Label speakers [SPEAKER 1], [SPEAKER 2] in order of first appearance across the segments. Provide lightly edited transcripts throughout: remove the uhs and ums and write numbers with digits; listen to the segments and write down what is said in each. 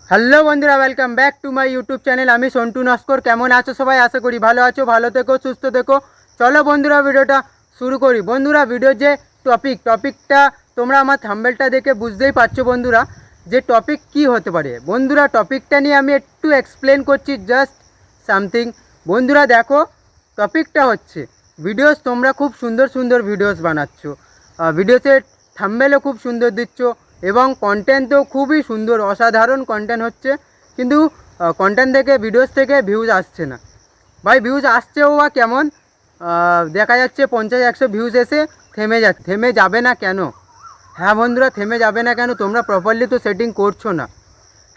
[SPEAKER 1] Hello বন্ধুরা, welcome back to my YouTube channel. আমি সন্টু নস্কর। কেমন আছো সবাই? আশা করি ভালো আছো, ভালো থেকো, সুস্থ থেকো। চলো বন্ধুরা ভিডিওটা শুরু করি। বন্ধুরা ভিডিওর যে টপিকটা তোমরা আমার থাম্বনেলটা দেখে বুঝতেই পারছো বন্ধুরা যে টপিক কি হতে পারে। বন্ধুরা টপিকটা নিয়ে আমি একটু এক্সপ্লেন করছি, জাস্ট সামথিং। বন্ধুরা দেখো, টপিকটা হচ্ছে ভিডিওস। তোমরা খুব সুন্দর সুন্দর ভিডিওস বানাচ্ছ, ভিডিওসের থাম্বনেলও খুব সুন্দর দিচ্ছ এবং কন্টেন্ট তো খুবই সুন্দর, অসাধারণ কন্টেন্ট হচ্ছে, কিন্তু কন্টেন্ট থেকে, ভিডিওস থেকে ভিউজ আসছে না। ভাই ভিউজ আসছেও বা কেমন, দেখা যাচ্ছে 50-100 ভিউজ এসে থেমে যাবে না কেন? হ্যাঁ বন্ধুরা, থেমে যাবে না কেন? তোমরা প্রপারলি তো সেটিং করছো না।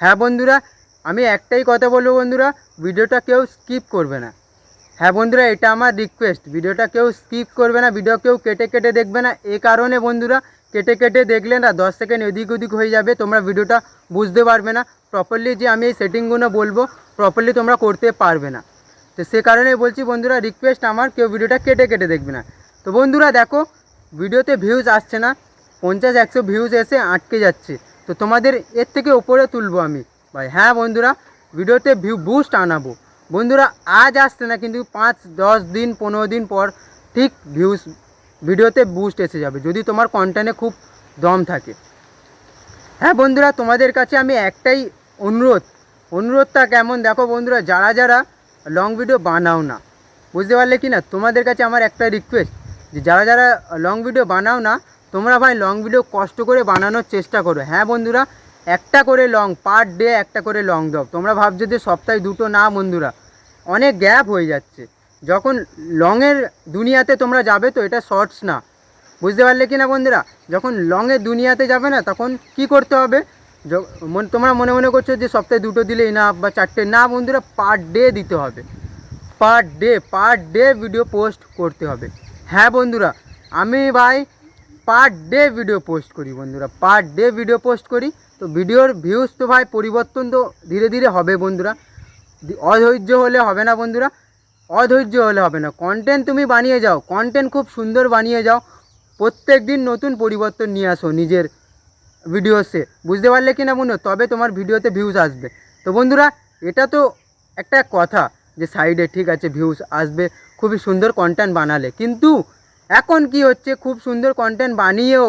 [SPEAKER 1] হ্যাঁ বন্ধুরা, আমি একটাই কথা বলবো বন্ধুরা, ভিডিওটা কেউ স্কিপ করবে না। হ্যাঁ বন্ধুরা, এটা আমার রিকোয়েস্ট, ভিডিওটা কেউ স্কিপ করবে না, ভিডিও কেউ কেটে কেটে দেখবে না। এই কারণে বন্ধুরা, কেটে কেটে দেখলে না 10 সেকেন্ড এদিক ওদিক হয়ে যাবে, তোমরা ভিডিওটা বুঝতে পারবে না প্রপারলি। যে আমি এই সেটিংগুলো বলবো প্রপারলি তোমরা করতে পারবে না। তো সে কারণে বলছি বন্ধুরা, রিকোয়েস্ট আমার, কেউ ভিডিওটা কেটে কেটে দেখবে না। তো বন্ধুরা দেখো, ভিডিওতে ভিউজ আসছে না, 50-100 ভিউজ এসে আটকে যাচ্ছে। তো তোমাদের এর থেকে ওপরে তুলবো আমি ভাই। হ্যাঁ বন্ধুরা, ভিডিওতে ভিউ বুস্ট আনাবো বন্ধুরা। আজ আসছে না, কিন্তু 5-10 দিন 15 দিন পর ঠিক ভিডিওতে বুস্ট এসে যাবে, যদি তোমার কন্টেন্টে খুব দম থাকে। হ্যাঁ বন্ধুরা, তোমাদের কাছে আমি একটাই অনুরোধটা কেমন দেখো বন্ধুরা, যারা যারা লং ভিডিও বানাও না, বুঝতে পারলে কি না, তোমাদের কাছে আমার একটা রিকোয়েস্ট, যে যারা যারা লং ভিডিও বানাও না, তোমরা ভাই লং ভিডিও কষ্ট করে বানানোর চেষ্টা করো। হ্যাঁ বন্ধুরা, একটা করে লং পার ডে, একটা করে লং দাও। তোমরা ভাবছো যে সপ্তাহে দুটো, না বন্ধুরা, অনেক গ্যাপ হয়ে যাচ্ছে। যখন লংয়ের দুনিয়াতে তোমরা যাবে, তো এটা শর্টস না, বুঝতে পারলে কি না বন্ধুরা? যখন লংয়ের দুনিয়াতে যাবে না, তখন কি করতে হবে? তোমরা মনে মনে করছো যে সপ্তাহে দুটো দিলেই না বা চারটে, না বন্ধুরা, পার ডে দিতে হবে। পার ডে ভিডিও পোস্ট করতে হবে। হ্যাঁ বন্ধুরা, আমি ভাই পার ডে ভিডিও পোস্ট করি বন্ধুরা, পার ডে ভিডিও পোস্ট করি। তো ভিডিওর ভিউজ তো ভাই পরিবর্তন তো ধীরে ধীরে হবে বন্ধুরা, অধৈর্য হলে হবে না বন্ধুরা, অধৈর্য হলে হবে না। কন্টেন্ট তুমি বানিয়ে যাও, কন্টেন্ট খুব সুন্দর বানিয়ে যাও, প্রত্যেক দিন নতুন পরিবর্তন নিয়ে আসো নিজের ভিডিওসে, বুঝতে পারলে কি না বন্ধু? তবে তোমার ভিডিওতে ভিউজ আসবে। তো বন্ধুরা, এটা তো একটা কথা যে সাইডে ঠিক আছে ভিউজ আসবে খুবই সুন্দর কন্টেন্ট বানালে, কিন্তু এখন কি হচ্ছে, খুব সুন্দর কন্টেন্ট বানিয়েও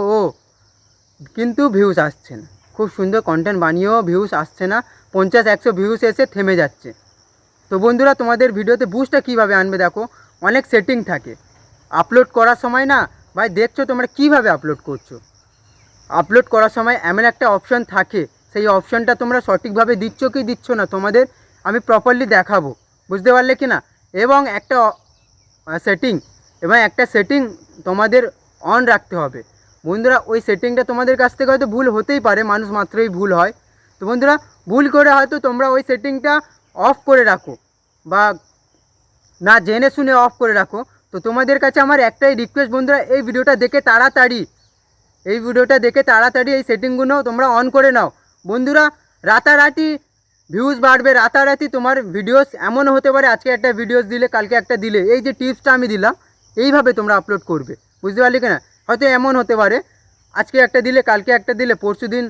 [SPEAKER 1] কিন্তু ভিউজ আসছে না, খুব সুন্দর কন্টেন্ট বানিয়েও ভিউজ আসছে না, 50-100 ভিউজ এসে থেমে যাচ্ছে। তো বন্ধুরা, তোমাদের ভিডিওতে বুস্টটা কীভাবে আনবে দেখো, অনেক সেটিং থাকে আপলোড করার সময় না ভাই। দেখছো তোমরা কীভাবে আপলোড করছো, আপলোড করার সময় এমন একটা অপশান থাকে, সেই অপশানটা তোমরা সঠিকভাবে দিচ্ছ কি দিচ্ছ না, তোমাদের আমি প্রপারলি দেখাবো, বুঝতে পারলে কি না? এবং একটা সেটিং তোমাদের অন রাখতে হবে বন্ধুরা। ওই সেটিংটা তোমাদের কাছ থেকে হয়তো ভুল হতেই পারে, মানুষ মাত্রই ভুল হয়। তো বন্ধুরা, ভুল করে হয়তো তোমরা ওই সেটিংটা অফ করে রাখো বা না জেনে শুনে অফ করে রাখো। তো তোমাদের কাছে আমার একটাই রিকোয়েস্ট বন্ধুরা, এই ভিডিওটা দেখে তাড়াতাড়ি এই সেটিংগুলো তোমরা অন করে নাও বন্ধুরা। রাতারাতি ভিউজ বাড়বে, রাতারাতি তোমার ভিডিওস এমনও হতে পারে, আজকে একটা ভিডিওস দিলে কালকে একটা দিলে, এই যে টিপসটা আমি দিলাম এইভাবে তোমরা আপলোড করবে, বুঝতে পারলে কিনা? হয়তো এমন হতে পারে, আজকে একটা দিলে কালকে একটা দিলে, পরশু দিন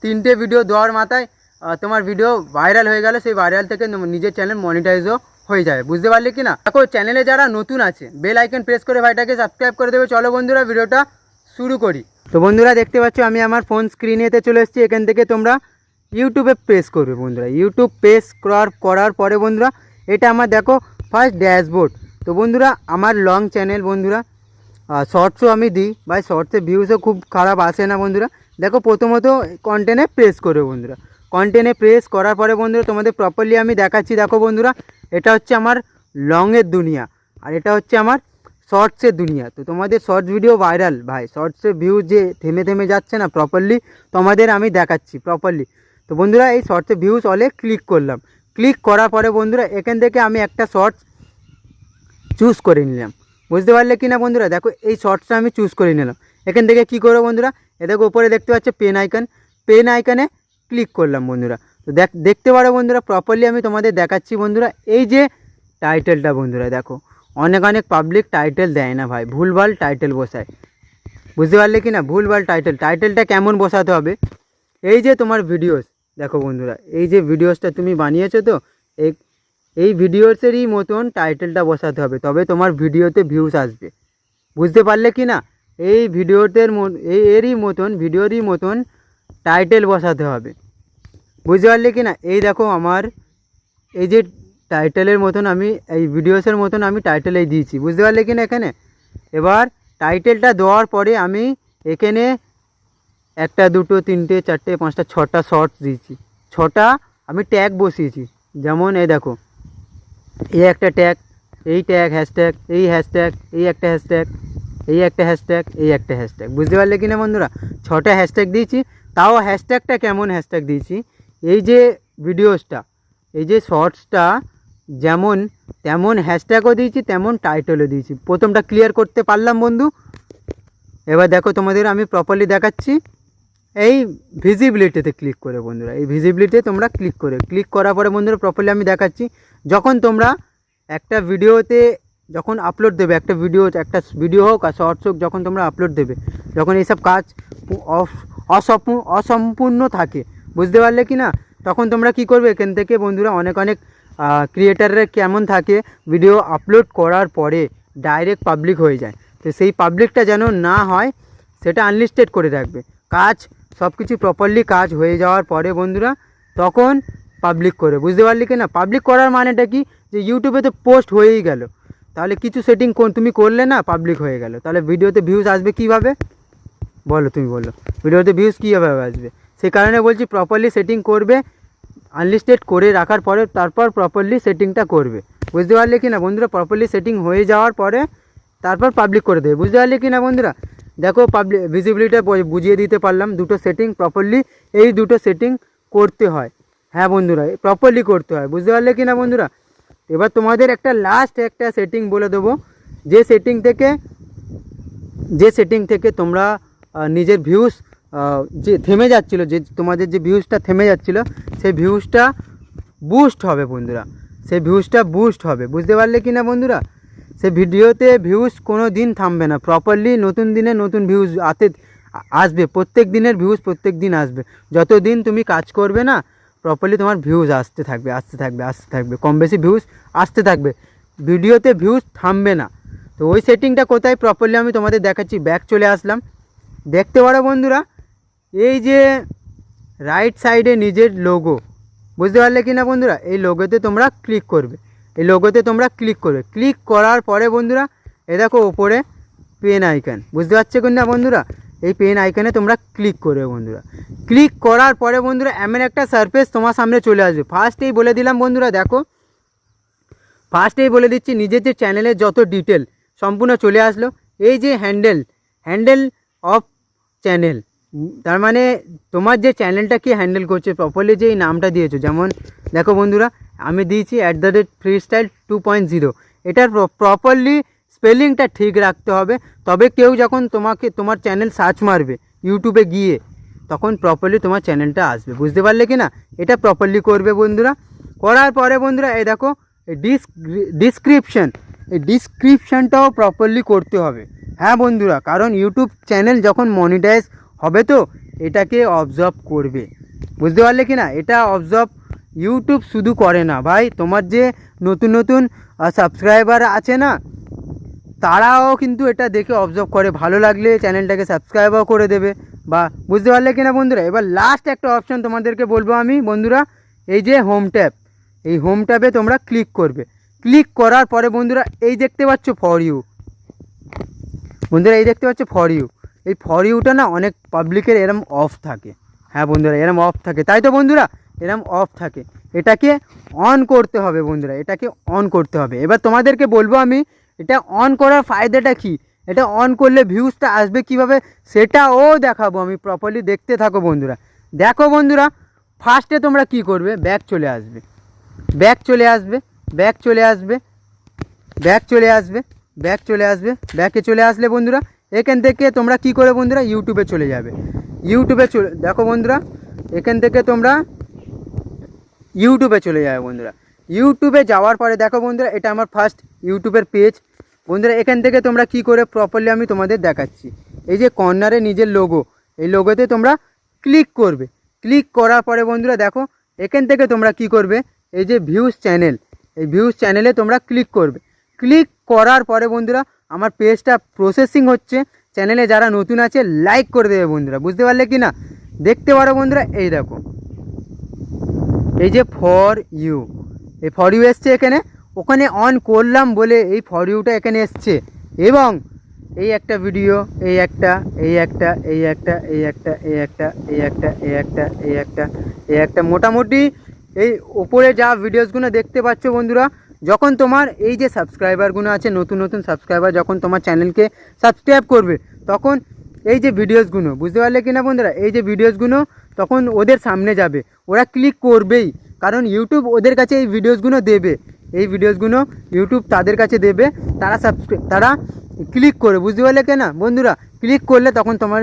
[SPEAKER 1] 3টে ভিডিও দেওয়ার মাথায় তোমার ভিডিও ভাইরাল হয়ে গেল, সেই ভাইরাল থেকে নিজের চ্যানেল মনিটাইজও হয়ে যাবে, বুঝতে পারলে কি না? দেখো, চ্যানেলে যারা নতুন আছে বেল আইকন প্রেস করে ভাইটাকে সাবস্ক্রাইব করে দেবে। চলো বন্ধুরা, ভিডিওটা শুরু করি। তো বন্ধুরা দেখতে পাচ্ছ, আমি আমার ফোন স্ক্রিনেতে চলে এসেছি। এখান থেকে তোমরা ইউটিউবে প্রেস করবে বন্ধুরা। ইউটিউব প্রেস করার পরে বন্ধুরা, এটা আমার দেখো ফার্স্ট ড্যাশবোর্ড। তো বন্ধুরা, আমার লং চ্যানেল বন্ধুরা, শর্টসও আমি দিই ভাই, শর্টসে ভিউজও খুব খারাপ আসে না বন্ধুরা। দেখো, প্রথমত কন্টেন্টে প্রেস করবে বন্ধুরা। কন্টেন্টে প্রেস করার পরে বন্ধুরা, তোমাদের প্রপারলি আমি দেখাচ্ছি। দেখো বন্ধুরা, এটা হচ্ছে আমার লংয়ের দুনিয়া, আর এটা হচ্ছে আমার শর্টসের দুনিয়া। তো তোমাদের শর্টস ভিডিও ভাইরাল ভাই, শর্টসের ভিউজ যে থেমে থেমে যাচ্ছে না, প্রপারলি তোমাদের আমি দেখাচ্ছি প্রপারলি। তো বন্ধুরা, এই শর্টসের ভিউজ অলে ক্লিক করলাম। ক্লিক করার পরে বন্ধুরা, এখান থেকে আমি একটা শর্টস চুজ করে নিলাম, বুঝতে পারলে কি না বন্ধুরা? দেখো, এই শর্টসটা আমি চুজ করে নিলাম। এখান থেকে কি করবো বন্ধুরা, দেখো উপরে দেখতে পাচ্ছ পেন আইকনে ক্লিক করলাম বন্ধুরা। তো দেখতে পারো বন্ধুরা, প্রপারলি আমি তোমাদের দেখাচ্ছি বন্ধুরা। এই যে টাইটেলটা বন্ধুরা, দেখো অনেক পাবলিক টাইটেল দেয় না ভাই, ভুলভাল টাইটেল বসায়, বুঝতে পারলে কি না? ভুলভাল টাইটেলটা কেমন বসাতে হবে, এই যে তোমার ভিডিওস, দেখো বন্ধুরা, এই যে ভিডিওসটা তুমি বানিয়েছো তো, এই ভিডিওসেরই মতন টাইটেলটা বসাতে হবে, তবে তোমার ভিডিওতে ভিউজ আসবে। বুঝতে পারলে কি না? এই এরই মতন ভিডিওরই মতন টাইটেল বসাতে হবে। বুঝতে পারলে কি না? এই দেখো আমার এই যে টাইটেলের মতন আমি এই ভিডিওসের মতন আমি টাইটেলেই দিয়েছি। বুঝতে পারলে কি না? এখানে এবার টাইটেলটা দেওয়ার পরে আমি এখানে 1 2 3 4 5 6টা শর্টস দিয়েছি। 6টা আমি ট্যাগ বসিয়েছি। যেমন এই দেখো, এই একটা ট্যাগ, এই ট্যাগ হ্যাশট্যাগ, এই হ্যাশট্যাগ, এই একটা হ্যাশট্যাগ, এই একটা হ্যাশট্যাগ, এই একটা হ্যাশট্যাগ। বুঝতে পারলে কি না বন্ধুরা? 6টা হ্যাশট্যাগ দিয়েছি। তাও হ্যাশট্যাগটা কেমন হ্যাশট্যাগ দিয়েছি, এই যে ভিডিওসটা, এই যে শর্টসটা যেমন তেমন হ্যাশট্যাগও দিয়েছি, তেমন টাইটেলও দিয়েছি। প্রথমটা ক্লিয়ার করতে পারলাম বন্ধু? এবার দেখো তোমাদের আমি প্রপারলি দেখাচ্ছি। এই ভিজিবিলিটিতে ক্লিক করে বন্ধুরা, এই ভিজিবিলিটিতে তোমরা ক্লিক করার পরে বন্ধুরা প্রপারলি আমি দেখাচ্ছি। যখন তোমরা একটা ভিডিওতে যখন আপলোড দেবে, একটা ভিডিও হোক আর শর্টস হোক, যখন তোমরা আপলোড দেবে, যখন এইসব কাজ অসম্পূর্ণ থাকে, বুঝতে পারলে কি না? তখন তোমরা কি করবে, এখান থেকে বন্ধুরা অনেক ক্রিয়েটাররা কেমন থাকে, ভিডিও আপলোড করার পরে ডাইরেক্ট পাবলিক হয়ে যায়। তো সেই পাবলিকটা যেন না হয়, সেটা আনলিস্টেড করে রাখবে। কাজ সব কিছু প্রপারলি কাজ হয়ে যাওয়ার পরে বন্ধুরা তখন পাবলিক করে। বুঝতে পারলি কি না? পাবলিক করার মানেটা কি, যে ইউটিউবে তো পোস্ট হয়েই গেল, তাহলে কিছু সেটিং তুমি করলে না, পাবলিক হয়ে গেল, তাহলে ভিডিওতে ভিউজ আসবে কীভাবে বলো? তুমি বলো, ভিডিওতে ভিউজ কীভাবে আসবে? সেই কারণে বলছি প্রপারলি সেটিং করবে, আনলিস্টেড করে রাখার পরে তারপর প্রপারলি সেটিংটা করবে। বুঝতে পারলে কি না বন্ধুরা? প্রপারলি সেটিং হয়ে যাওয়ার পরে তারপর পাবলিক করে দেবে। বুঝতে পারলে কি না বন্ধুরা? দেখো ভিজিবিলিটি বুঝিয়ে দিতে পারলাম। দুটো সেটিং প্রপারলি, এই দুটো সেটিং করতে হয়। হ্যাঁ বন্ধুরা, প্রপারলি করতে হয়। বুঝতে পারলে কি না বন্ধুরা? এবার তোমাদের লাস্ট একটা সেটিং বলে দেবো, যে সেটিং থেকে তোমরা নিজের ভিউজ যে থেমে যাচ্ছিলো, যে তোমাদের যে ভিউজটা থেমে যাচ্ছিলো, সেই ভিউজটা বুস্ট হবে বন্ধুরা, সেই ভিউজটা বুস্ট হবে। বুঝতে পারলে কি না বন্ধুরা? সে ভিডিওতে ভিউজ কোনো দিন থামবে না, প্রপারলি নতুন দিনে নতুন ভিউজ আসবে। প্রত্যেক দিনের ভিউজ প্রত্যেক দিন আসবে। যত দিন তুমি কাজ করবে না, প্রপারলি তোমার ভিউজ আসতে থাকবে, কম বেশি ভিউজ আসতে থাকবে, ভিডিওতে ভিউজ থামবে না। তো ওই সেটিংটা কোথায় প্রপারলি আমি তোমাদের দেখাচ্ছি। ব্যাক চলে আসলাম, দেখতে পারো বন্ধুরা, এই যে রাইট সাইডে নিজের লোগো, বুঝতে পারলে কি না বন্ধুরা? এই লোগোতে তোমরা ক্লিক করবে, ক্লিক করার পরে বন্ধুরা এই দেখো ওপরে পেন আইকন, বুঝতে পারছো কি না বন্ধুরা? এই পেন আইকনে তোমরা ক্লিক করবে বন্ধুরা। ক্লিক করার পরে বন্ধুরা এমন একটা সারফেস তোমার সামনে চলে আসবে। ফার্স্টেই বলে দিলাম বন্ধুরা, দেখো ফার্স্টেই বলে দিচ্ছি, নিজের যে চ্যানেলের যত ডিটেল সম্পূর্ণ চলে আসলো। এই যে হ্যান্ডেল অফ চ্যানেল, তার মানে তোমার যে চ্যানেলটা কি হ্যান্ডেল করছে, প্রপারলি যে এই নামটা দিয়েছো। যেমন দেখো বন্ধুরা, আমি দিয়েছি @freestyle 2.0। এটার প্রপারলি স্পেলিংটা ঠিক রাখতে হবে, তবে কেউ যখন তোমার চ্যানেল সার্চ মারবে ইউটিউবে গিয়ে, তখন প্রপারলি তোমার চ্যানেলটা আসবে। বুঝতে পারলে কি না? এটা প্রপারলি করবে বন্ধুরা। করার পরে বন্ধুরা এই দেখো ডিসক্রিপশানটাও প্রপারলি করতে হবে। হ্যাঁ বন্ধুরা, কারণ ইউটিউব চ্যানেল যখন মনিটাইজ হবে তো এটাকে অবজার্ভ করবে। বুঝতে পারলে কি না? এটা অবজার্ভ ইউটিউব শুধু করে না ভাই, তোমার যে নতুন সাবস্ক্রাইবার আছে না, তারাও কিন্তু এটা দেখে অবজার্ভ করে। ভালো লাগলে চ্যানেলটাকে সাবস্ক্রাইবও করে দেবে। বা বুঝতে পারলে কি না বন্ধুরা? এবার লাস্ট একটা অপশান তোমাদেরকে বলবো আমি বন্ধুরা, এই যে হোম ট্যাব, এই হোম ট্যাবে তোমরা ক্লিক করবে। ক্লিক করার পরে বন্ধুরা এই দেখতে পাচ্ছ ফর ইউ, বন্ধুরা এই দেখতে পাচ্ছ ফর ইউ। এই ফর ইউটা না অনেক পাবলিকের এরম অফ থাকে। হ্যাঁ বন্ধুরা, এরম অফ থাকে, তাই তো বন্ধুরা? এরম অফ থাকে, এটাকে অন করতে হবে বন্ধুরা, এটাকে অন করতে হবে। এবার তোমাদেরকে বলবো আমি, এটা অন করার ফায়দাটা কি, এটা অন করলে ভিউজটা আসবে কিভাবে সেটাও দেখাবো আমি। প্রপারলি দেখতে থাকো বন্ধুরা। দেখো বন্ধুরা, ফার্স্টে তোমরা কি করবে, ব্যাক চলে আসবে, ব্যাকে চলে আসলে বন্ধুরা এখান থেকে তোমরা কি করে বন্ধুরা ইউটিউবে চলে যাবে। দেখো বন্ধুরা, এখান থেকে তোমরা ইউটিউবে চলে যাবে বন্ধুরা। ইউটিউবে যাওয়ার পরে দেখো বন্ধুরা, এটা আমার ফার্স্ট ইউটিউবের পেজ বন্ধুরা। এখান থেকে তোমরা কি করে প্রপারলি আমি তোমাদের দেখাচ্ছি। এই যে কর্নারে নিজের লোগো, এই লোগোতে তোমরা ক্লিক করবে। ক্লিক করার পরে বন্ধুরা দেখো এখান থেকে তোমরা কি করবে, এই যে ভিউজ চ্যানেল, এই ভিউজ চ্যানেলে তোমরা ক্লিক করবে। ক্লিক করার পরে বন্ধুরা আমার পেজটা প্রসেসিং হচ্ছে, চ্যানেলে যারা নতুন আছে লাইক করে দেবে বন্ধুরা, বুঝতে পারলে কি না? দেখতে পারো বন্ধুরা, এই দেখো এই যে ফর ইউ, এই ফর ইউ এসছে এখানে, ওখানে অন করলাম বলে এই ফর ইউটা এখানে এসছে। এবং এই একটা ভিডিও, এই একটা, এই একটা, এই একটা, এই একটা, এই একটা, এই একটা, এই একটা, এই একটা, এই একটা, মোটামুটি এই ওপরে যা ভিডিওসগুলো দেখতে পাচ্ছ বন্ধুরা, যখন তোমার এই যে সাবস্ক্রাইবারগুলো আছে, নতুন নতুন সাবস্ক্রাইবার যখন তোমার চ্যানেলকে সাবস্ক্রাইব করবে, তখন এই যে ভিডিওসগুলো, বুঝতে পারলে কি না বন্ধুরা, এই যে ভিডিওসগুলো তখন ওদের সামনে যাবে, ওরা ক্লিক করবেই, কারণ ইউটিউব ওদের কাছে এই ভিডিওসগুলো দেবে, এই ভিডিওসগুলো ইউটিউব তাদের কাছে দেবে, তারা ক্লিক করে, বুঝতে পারলে কি না বন্ধুরা? ক্লিক করলে তখন তোমার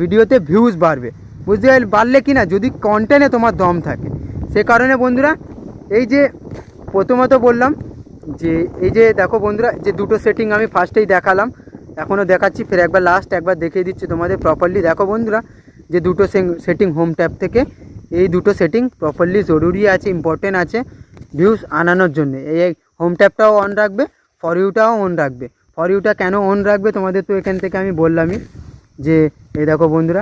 [SPEAKER 1] ভিডিওতে ভিউজ বাড়বে, বুঝতে পারলে কি না, যদি কন্টেন্টে তোমার দম থাকে। সে কারণে বন্ধুরা এই যে প্রথমত বললাম যে এই যে দেখো বন্ধুরা, যে দুটো সেটিং আমি ফার্স্টেই দেখালাম, এখনও দেখাচ্ছি, ফের একবার লাস্ট একবার দেখিয়ে দিচ্ছি তোমাদের প্রপারলি। দেখো বন্ধুরা, যে দুটো সেটিং হোম ট্যাব থেকে, এই দুটো সেটিং প্রপারলি জরুরি আছে, ইম্পর্টেন্ট আছে ভিউজ আনানোর জন্য। এই হোম ট্যাবটাও অন রাখবে, ফর ইউটাও অন রাখবে। ফর ইউটা কেন অন রাখবে তোমাদের তো এখান থেকে আমি বললামই, যে এই দেখো বন্ধুরা,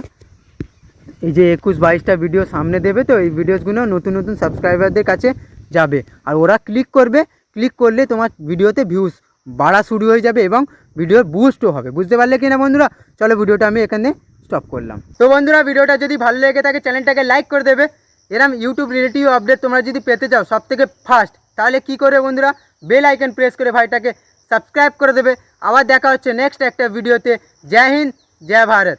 [SPEAKER 1] এই যে 21-22টা ভিডিও সামনে দেবে, তো এই ভিডিওসগুলো নতুন নতুন সাবস্ক্রাইবারদের কাছে যাবে, আর ওরা ক্লিক করবে, ক্লিক করলে তোমার ভিডিওতে ভিউজ বাড়া শুরু হয়ে যাবে এবং ভিডিওর বুস্টও হবে, বুঝতে পারলে কি না বন্ধুরা? চলো ভিডিওটা আমি এখানে স্টপ করলাম। তো বন্ধুরা ভিডিওটা যদি ভালো লেগে থাকে চ্যানেলটাকে লাইক করে দেবে। এরকম ইউটিউব রিলেটিভ আপডেট তোমরা যদি পেতে চাও সব থেকে ফার্স্ট, তাহলে কি করবে বন্ধুরা, বেল আইকন প্রেস করে ভাইটাকে সাবস্ক্রাইব করে দেবে। আবার দেখা হচ্ছে নেক্সট একটা ভিডিওতে। জয় হিন্দ, জয় ভারত।